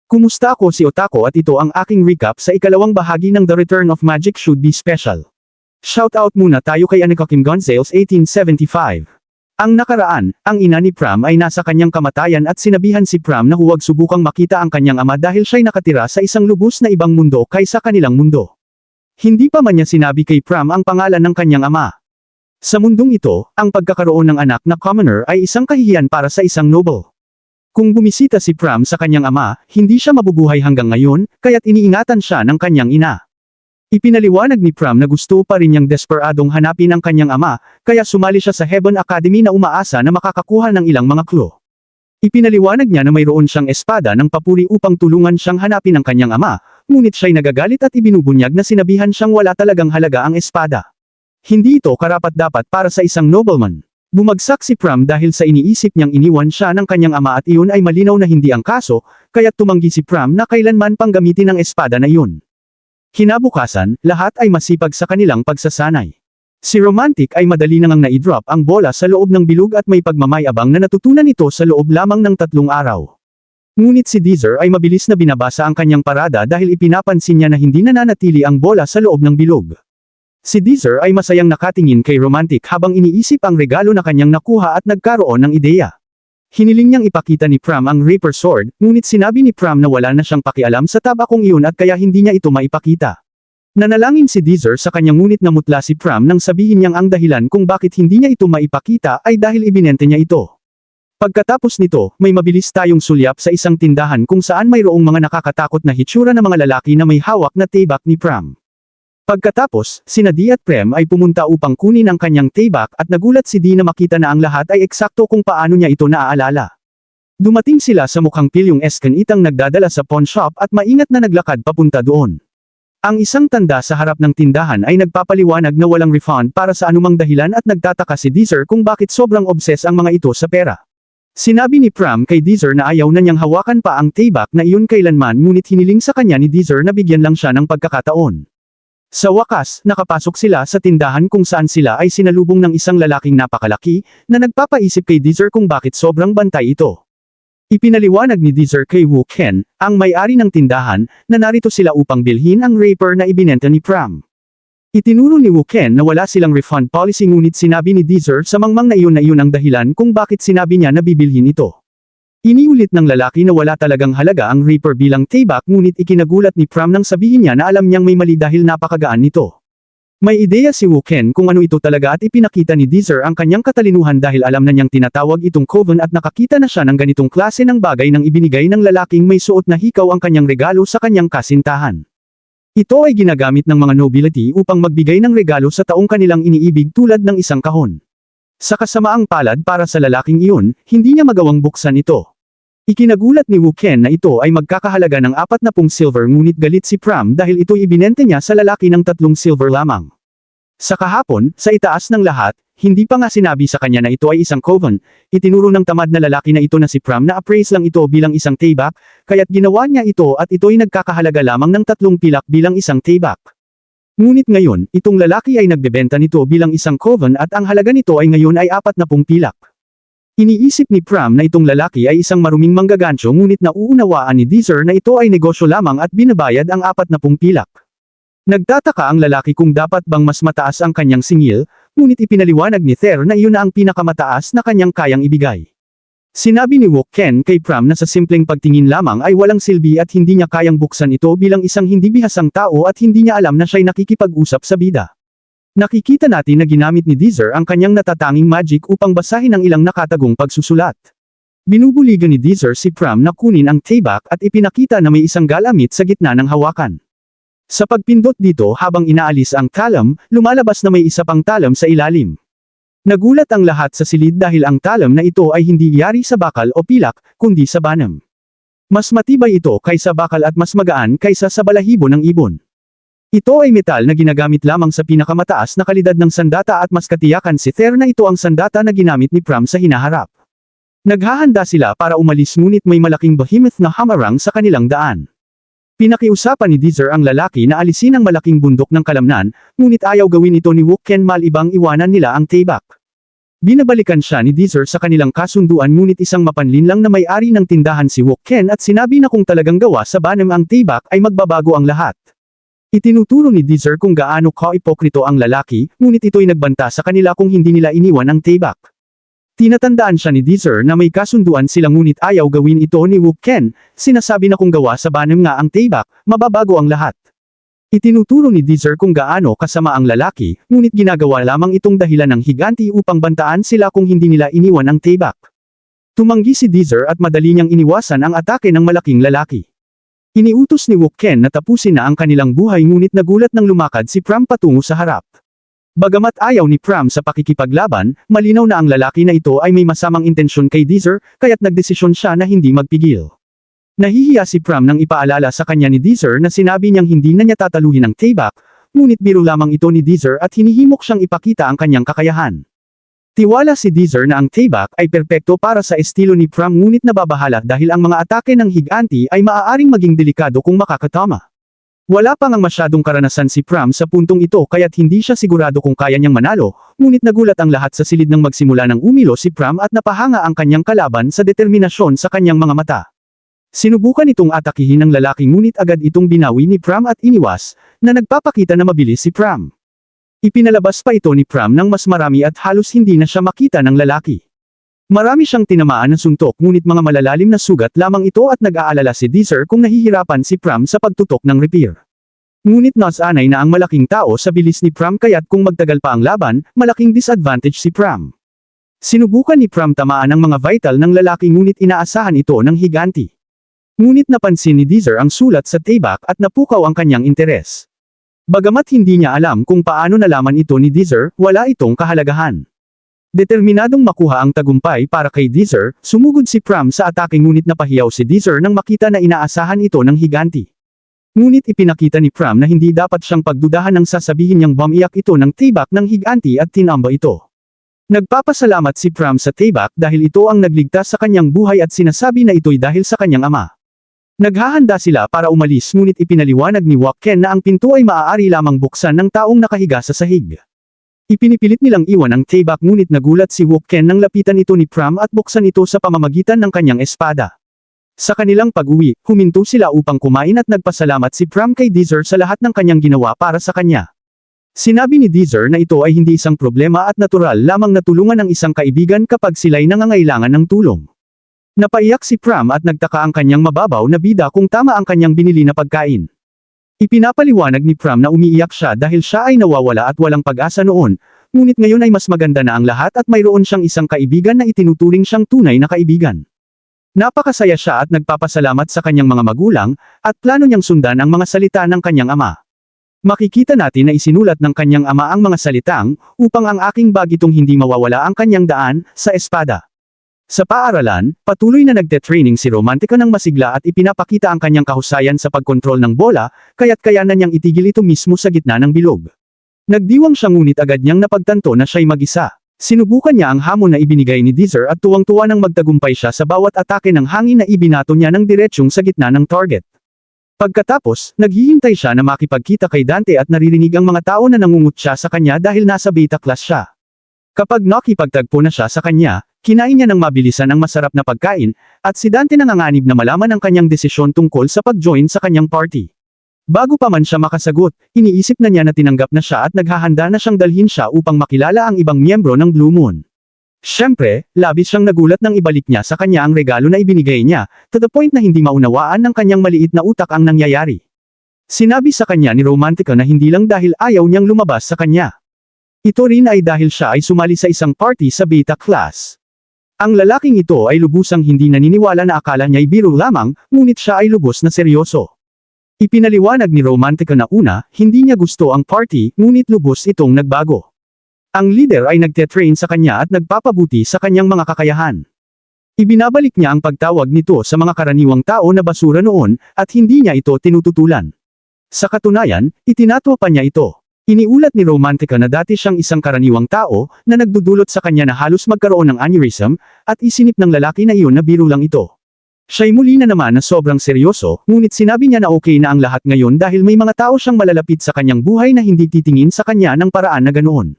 Kumusta, ako si Otako at ito ang aking recap sa ikalawang bahagi ng The Return of Magic Should Be Special. Shoutout muna tayo kay Anika Kim Gonzales 1875. Ang nakaraan, ang ina ni Pram ay nasa kanyang kamatayan at sinabihan si Pram na huwag subukang makita ang kanyang ama dahil siya'y nakatira sa isang lubos na ibang mundo kaysa kanilang mundo. Hindi pa man niya sinabi kay Pram ang pangalan ng kanyang ama. Sa mundong ito, ang pagkakaroon ng anak na commoner ay isang kahihiyan para sa isang noble. Kung bumisita si Pram sa kanyang ama, hindi siya mabubuhay hanggang ngayon, kaya't iniingatan siya ng kanyang ina. Ipinaliwanag ni Pram na gusto pa rin niyang desperadong hanapin ang kanyang ama, kaya sumali siya sa Heaven Academy na umaasa na makakakuha ng ilang mga clue. Ipinaliwanag niya na mayroon siyang espada ng papuri upang tulungan siyang hanapin ang kanyang ama, ngunit siya'y nagagalit at ibinubunyag na sinabihan siyang wala talagang halaga ang espada. Hindi ito karapat-dapat para sa isang nobleman. Bumagsak si Pram dahil sa iniisip niyang iniwan siya ng kanyang ama at iyon ay malinaw na hindi ang kaso, kaya't tumanggi si Pram na kailanman pang gamitin ang espada na iyon. Kinabukasan, lahat ay masipag sa kanilang pagsasanay. Si Romantic ay madali nang na-drop ang bola sa loob ng bilog at may pagmamayabang na natutunan ito sa loob lamang ng 3 araw. Ngunit si Deezer ay mabilis na binabasa ang kanyang parada dahil ipinapansin niya na hindi nananatili ang bola sa loob ng bilog. Si Deezer ay masayang nakatingin kay Romantic habang iniisip ang regalo na kanyang nakuha at nagkaroon ng ideya. Hiniling niyang ipakita ni Pram ang Reaper Sword, ngunit sinabi ni Pram na wala na siyang pakialam sa tabakong iyon at kaya hindi niya ito maipakita. Nanalangin si Deezer sa kanyang ngunit namutla si Pram nang sabihin niyang ang dahilan kung bakit hindi niya ito maipakita ay dahil ibinente niya ito. Pagkatapos nito, may mabilis tayong sulyap sa isang tindahan kung saan mayroong mga nakakatakot na hitsura na mga lalaki na may hawak na tebak ni Pram. Pagkatapos, sina Dee at Prem ay pumunta upang kunin ang kanyang tebak at nagulat si Dee na makita na ang lahat ay eksakto kung paano niya ito naaalala. Dumating sila sa mukhang pilyong eskanitang nagdadala sa pawn shop at maingat na naglakad papunta doon. Ang isang tanda sa harap ng tindahan ay nagpapaliwanag na walang refund para sa anumang dahilan at nagtataka si Deezer kung bakit sobrang obses ang mga ito sa pera. Sinabi ni Pram kay Deezer na ayaw na niyang hawakan pa ang tebak na iyon kailanman ngunit hiniling sa kanya ni Deezer na bigyan lang siya ng pagkakataon. Sa wakas, nakapasok sila sa tindahan kung saan sila ay sinalubong ng isang lalaking napakalaki, na nagpapaisip kay Deezer kung bakit sobrang bantay ito. Ipinaliwanag ni Deezer kay Woo Ken, ang may-ari ng tindahan, na narito sila upang bilhin ang Reaper na ibinenta ni Pram. Itinuro ni Woo Ken na wala silang refund policy ngunit sinabi ni Deezer sa mangmang na iyon ang dahilan kung bakit sinabi niya na bibilhin ito. Iniulit ng lalaki na wala talagang halaga ang Reaper bilang tebak ngunit ikinagulat ni Pram nang sabihin niya na alam niyang may mali dahil napakagaan nito. May ideya si Woo Ken kung ano ito talaga at ipinakita ni Deezer ang kanyang katalinuhan dahil alam na niyang tinatawag itong coven at nakakita na siya ng ganitong klase ng bagay nang ibinigay ng lalaking may suot na hikaw ang kanyang regalo sa kanyang kasintahan. Ito ay ginagamit ng mga nobility upang magbigay ng regalo sa taong kanilang iniibig tulad ng isang kahon. Sa kasamaang palad para sa lalaking iyon, hindi niya magawang buksan ito. Ikinagulat ni Woo Ken na ito ay magkakahalaga ng 40 silver ngunit galit si Pram dahil ito ibinente niya sa lalaki ng 3 silver lamang. Sa kahapon, sa itaas ng lahat, hindi pa nga sinabi sa kanya na ito ay isang coven, itinuro ng tamad na lalaki na ito na si Pram na appraise lang ito bilang isang tebak, kaya't ginawa niya ito at ito'y nagkakahalaga lamang ng 3 pilak bilang isang tebak. Ngunit ngayon, itong lalaki ay nagbebenta nito bilang isang coven at ang halaga nito ay ngayon ay 40 pilak. Iniisip ni Pram na itong lalaki ay isang maruming manggagancho ngunit nauunawaan ni Deezer na ito ay negosyo lamang at binabayad ang 40 pilak. Nagtataka ang lalaki kung dapat bang mas mataas ang kanyang singil, ngunit ipinaliwanag ni Ther na iyon na ang pinakamataas na kanyang kayang ibigay. Sinabi ni Woo Ken kay Pram na sa simpleng pagtingin lamang ay walang silbi at hindi niya kayang buksan ito bilang isang hindi bihasang tao at hindi niya alam na siya'y nakikipag-usap sa bida. Nakikita natin na ginamit ni Deezer ang kanyang natatanging magic upang basahin ang ilang nakatagong pagsusulat. Binubuligan ni Deezer si Pram na kunin ang tebak at ipinakita na may isang galamit sa gitna ng hawakan. Sa pagpindot dito habang inaalis ang talam, lumalabas na may isa pang talam sa ilalim. Nagulat ang lahat sa silid dahil ang talam na ito ay hindi yari sa bakal o pilak, kundi sa banam. Mas matibay ito kaysa bakal at mas magaan kaysa sa balahibo ng ibon. Ito ay metal na ginagamit lamang sa pinakamataas na kalidad ng sandata at mas katiyakan si Ther na ito ang sandata na ginamit ni Pram sa hinaharap. Naghahanda sila para umalis ngunit may malaking behemoth na hamarang sa kanilang daan. Pinakiusapan ni Deezer ang lalaki na alisin ang malaking bundok ng kalamnan, ngunit ayaw gawin ito ni Woo Ken malibang iwanan nila ang tebak. Binabalikan siya ni Deezer sa kanilang kasunduan ngunit isang mapanlinlang na may-ari ng tindahan si Wook Ken at sinabi na kung talagang gawa sa Banem ang Taebak ay magbabago ang lahat. Itinuturo ni Deezer kung gaano ka-ipokrito ang lalaki, ngunit ito'y nagbanta sa kanila kung hindi nila iniwan ang Taebak. Tinatandaan siya ni Deezer na may kasunduan sila ngunit ayaw gawin ito ni Wook Ken, sinasabi na kung gawa sa Banem nga ang Taebak, mababago ang lahat. Itinuturo ni Deezer kung gaano kasama ang lalaki, ngunit ginagawa lamang itong dahilan ng higanti upang bantaan sila kung hindi nila iniwan ang Taebak. Tumanggi si Deezer at madali niyang iniwasan ang atake ng malaking lalaki. Iniutos ni Wook Ken na tapusin na ang kanilang buhay ngunit nagulat nang lumakad si Pram patungo sa harap. Bagamat ayaw ni Pram sa pakikipaglaban, malinaw na ang lalaki na ito ay may masamang intensyon kay Deezer, kaya't nagdesisyon siya na hindi magpigil. Nahihiya si Pram nang ipaalala sa kanya ni Deezer na sinabi niyang hindi na niya tataluhin ang Taebak, ngunit biro lamang ito ni Deezer at hinihimok siyang ipakita ang kanyang kakayahan. Tiwala si Deezer na ang Taebak ay perpekto para sa estilo ni Pram ngunit nababahala dahil ang mga atake ng higanti ay maaaring maging delikado kung makakatama. Wala pa ngang masyadong karanasan si Pram sa puntong ito kaya't hindi siya sigurado kung kaya niyang manalo, ngunit nagulat ang lahat sa silid nang magsimula ng umilo si Pram at napahanga ang kanyang kalaban sa determinasyon sa kanyang mga mata. Sinubukan itong atakihin ng lalaki ngunit agad itong binawi ni Pram at iniwas, na nagpapakita na mabilis si Pram. Ipinalabas pa ito ni Pram ng mas marami at halos hindi na siya makita ng lalaki. Marami siyang tinamaan ng suntok ngunit mga malalalim na sugat lamang ito at nag-aalala si Deezer kung nahihirapan si Pram sa pagtutok ng repair. Ngunit nasanay na ang malaking tao sa bilis ni Pram kaya't kung magtagal pa ang laban, malaking disadvantage si Pram. Sinubukan ni Pram tamaan ang mga vital ng lalaki ngunit inaasahan ito ng higanti. Ngunit napansin ni Deezer ang sulat sa Taebak at napukaw ang kanyang interes. Bagamat hindi niya alam kung paano nalaman ito ni Deezer, wala itong kahalagahan. Determinadong makuha ang tagumpay para kay Deezer, sumugod si Pram sa atake ngunit napahiyaw si Deezer nang makita na inaasahan ito ng higanti. Ngunit ipinakita ni Pram na hindi dapat siyang pagdudahan nang sasabihin niyang bumiyak ito ng Taebak ng higanti at tinamba ito. Nagpapasalamat si Pram sa Taebak dahil ito ang nagligtas sa kanyang buhay at sinasabi na ito'y dahil sa kanyang ama. Naghahanda sila para umalis ngunit ipinaliwanag ni Wook Ken na ang pinto ay maaari lamang buksan ng taong nakahiga sa sahig. Ipinipilit nilang iwan ang Taebak ngunit nagulat si Wook Ken nang lapitan ito ni Pram at buksan ito sa pamamagitan ng kanyang espada. Sa kanilang pag-uwi, huminto sila upang kumain at nagpasalamat si Pram kay Deezer sa lahat ng kanyang ginawa para sa kanya. Sinabi ni Deezer na ito ay hindi isang problema at natural lamang na tulungan ng isang kaibigan kapag sila'y nangangailangan ng tulong. Napaiyak si Pram at nagtaka ang kanyang mababaw na bida kung tama ang kanyang binili na pagkain. Ipinapaliwanag ni Pram na umiiyak siya dahil siya ay nawawala at walang pag-asa noon, ngunit ngayon ay mas maganda na ang lahat at mayroon siyang isang kaibigan na itinuturing siyang tunay na kaibigan. Napakasaya siya at nagpapasalamat sa kanyang mga magulang, at plano niyang sundan ang mga salita ng kanyang ama. Makikita natin na isinulat ng kanyang ama ang mga salitang, upang ang aking bagitong hindi mawawala ang kanyang daan, sa espada. Sa paaralan, patuloy na nagte-training si Romantica ng masigla at ipinapakita ang kanyang kahusayan sa pagkontrol ng bola, kaya't kayanan niyang itigil ito mismo sa gitna ng bilog. Nagdiwang siya ngunit agad niyang napagtanto na siya'y mag-isa. Sinubukan niya ang hamon na ibinigay ni Deezer at tuwang-tuwa nang magtagumpay siya sa bawat atake ng hangin na ibinato niya ng diretsyong sa gitna ng target. Pagkatapos, naghihintay siya na makipagkita kay Dante at naririnig ang mga tao na nangungutya sa kanya dahil nasa beta class siya. Kapag nakipagtagpo na siya sa kanya, kinain niya ng mabilisan ang masarap na pagkain, at si Dante nanganganib na malaman ang kanyang desisyon tungkol sa pag-join sa kanyang party. Bago pa man siya makasagot, iniisip na niya na tinanggap na siya at naghahanda na siyang dalhin siya upang makilala ang ibang miyembro ng Blue Moon. Siyempre, labis siyang nagulat nang ibalik niya sa kanya ang regalo na ibinigay niya, to the point na hindi maunawaan ng kanyang maliit na utak ang nangyayari. Sinabi sa kanya ni Romantica na hindi lang dahil ayaw niyang lumabas sa kanya. Ito rin ay dahil siya ay sumali sa isang party sa beta class. Ang lalaking ito ay lubusang hindi naniniwala na akala niya'y biro lamang, ngunit siya ay lubos na seryoso. Ipinaliwanag ni Romantica na una, hindi niya gusto ang party, ngunit lubos itong nagbago. Ang leader ay nagte-train sa kanya at nagpapabuti sa kanyang mga kakayahan. Ibinabalik niya ang pagtawag nito sa mga karaniwang tao na basura noon, at hindi niya ito tinututulan. Sa katunayan, itinatwa pa niya ito. Iniulat ni Romantica na dati siyang isang karaniwang tao, na nagdudulot sa kanya na halos magkaroon ng aneurysm, at isinip ng lalaki na iyon na biro lang ito. Siya'y muli na naman na sobrang seryoso, ngunit sinabi niya na okay na ang lahat ngayon dahil may mga tao siyang malalapit sa kanyang buhay na hindi titingin sa kanya ng paraan na ganoon.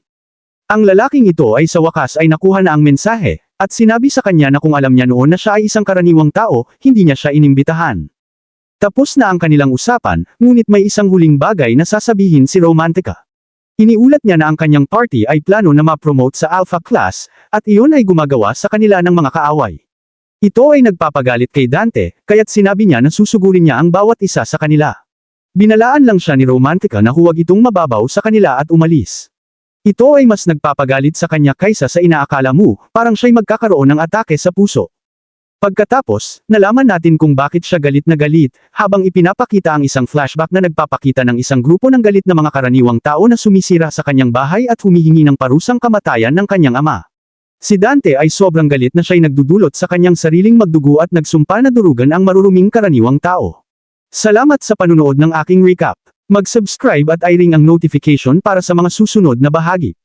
Ang lalaking ito ay sa wakas ay nakuha na ang mensahe, at sinabi sa kanya na kung alam niya noon na siya ay isang karaniwang tao, hindi niya siya inimbitahan. Tapos na ang kanilang usapan, ngunit may isang huling bagay na sasabihin si Romantica. Iniulat niya na ang kanyang party ay plano na ma-promote sa Alpha Class, at iyon ay gumagawa sa kanila ng mga kaaway. Ito ay nagpapagalit kay Dante, kaya't sinabi niya na susugurin niya ang bawat isa sa kanila. Binalaan lang siya ni Romantica na huwag itong mababaw sa kanila at umalis. Ito ay mas nagpapagalit sa kanya kaysa sa inaakala mo, parang siya'y magkakaroon ng atake sa puso. Pagkatapos, nalaman natin kung bakit siya galit na galit, habang ipinapakita ang isang flashback na nagpapakita ng isang grupo ng galit na mga karaniwang tao na sumisira sa kanyang bahay at humihingi ng parusang kamatayan ng kanyang ama. Si Dante ay sobrang galit na siya'y nagdudulot sa kanyang sariling magdugo at nagsumpa na durugan ang maruruming karaniwang tao. Salamat sa panunood ng aking recap. Mag-subscribe at i-ring ang notification para sa mga susunod na bahagi.